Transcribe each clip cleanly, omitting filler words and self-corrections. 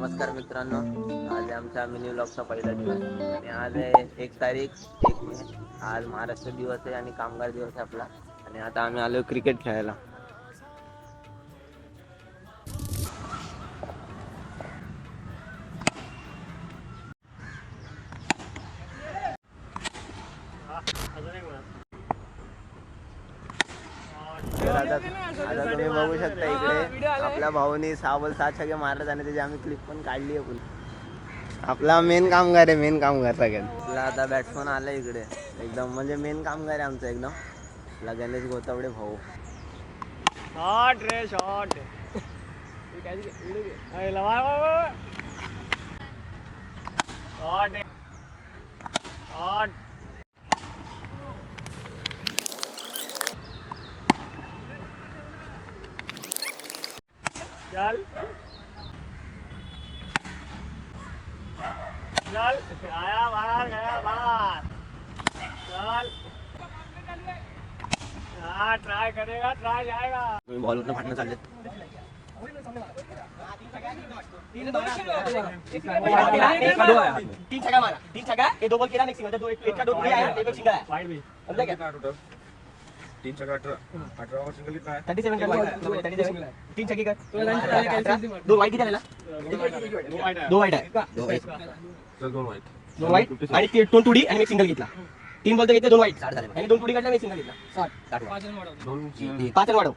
नमस्कार मित्रांनो, आज आहे आमच्या मिनी व्लॉगचा पहिला दिवस आणि आज आहे 1 तारीख 1 मे. आज महाराष्ट्र दिवस आहे आणि कामगार दिवस आहे आपला. आणि आता आम्ही आलो क्रिकेट खेळायला. तर आता तुम्ही बघू शकता इकडे आपल्या भाऊनी 6 बॉल 6 छक्के मारत आणि त्याची आम्ही क्लिप पण काढली आहे. आपला मेन कामगार आहे, मेन कामगार सगळ्यात. आपला आता बॅट्समन आला इकडे, एकदम म्हणजे मेन कामगार आहे आमचा एकदम. आपला गणेश गोतावडे भाऊ. शॉट रे शॉट. चल चल आया बाहर गया बाहर. चल हाँ ट्राई करेगा, ट्राई जाएगा. तुम्ही बॉलवरनं फाटणं चालले. तीन छक्का मारा, तीन छक्का ये 2 बॉल केला नाही सिंगल. 1 का 2 पुढे आहे, एक सिंगल आहे. वाईड भी समझा क्या? 3 छक्का 18 और सिंगल कितना है? 37 कर 37. तीन छक्के कर. 2 वाईड किती आलेला? 2 वाईड आहे. चल 2 वाईट. 2 वाईड आणि 2 टुडी आणि एक सिंगल घेतला. 3 बॉल तर घेतले, 2 वाईड आणि 2 टुडी काढला, एक सिंगल घेतला. 60 5 रन वाढव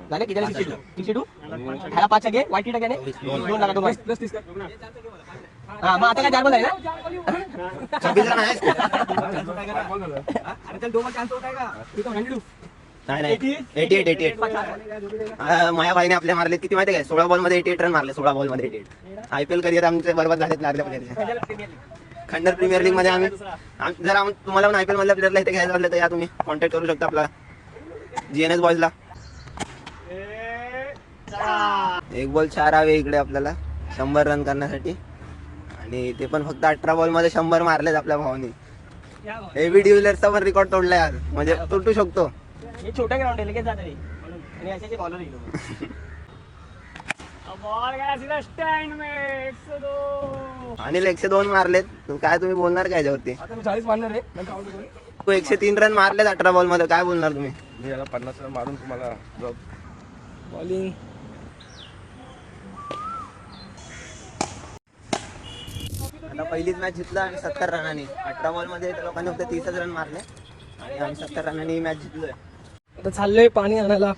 झाले किती? 62. ह्याला 5 छक्के वाईट किती टाकले? 2 लागा 2 वाईड प्लस 30 हां. मग आता काय 4 बॉल आहे ना? 26 रन आहे. अरे चल 2 बॉल चान्स होत आहे का? तू तर 92. नाही 88. माया भाईने आपल्या मारले किती माहिती आहे? 16 बॉलमध्ये 88 रन मारले. 16 बॉलमध्ये 88. IPL करिअर आमचे बरबाद झालेत लागल्या प्लेयरचे. खंडर प्रीमियर लीग मध्ये आम्ही जर तुम्हाला पण IPL मधल्या प्लेयरला इथे घ्यायला वाटलं तर या तुम्ही कॉन्टॅक्ट करू शकता आपला GNS बॉयजला. 1 बॉल 4 हवे इकडे आपल्याला 100 रन करण्यासाठी. आणि ते पण फक्त 18 बॉल मध्ये 100 मारलेत आपल्या भावाने. एबी डिव्हिलियर्सचा पण रेकॉर्ड तोडलाय आज, म्हणजे तुटू शकतो. हे छोटा ग्राउंड आहे, लगेच जात रे. आणि असे बॉलर येईल. बॉल गया सीधा स्टँड में 102. आणि 102 मारलेत. काय तुम्ही बोलणार काय याच्यावरती? आता मी 40 मारणार रे. तू 103 रन मारलेत 18 बॉल मध्ये, काय बोलणार तुम्ही? मी याला 50 रन मारून तुम्हाला जॉब. बॉलिंग आता पहिलीच मॅच जिंकला आणि 70 रनांनी. 18 बॉल मध्ये त्या लोकांनी फक्त 30 रन मारले आणि आम्ही 70 रनांनी ही मॅच जिंकलोय. आता चाललोय पाणी आणायला.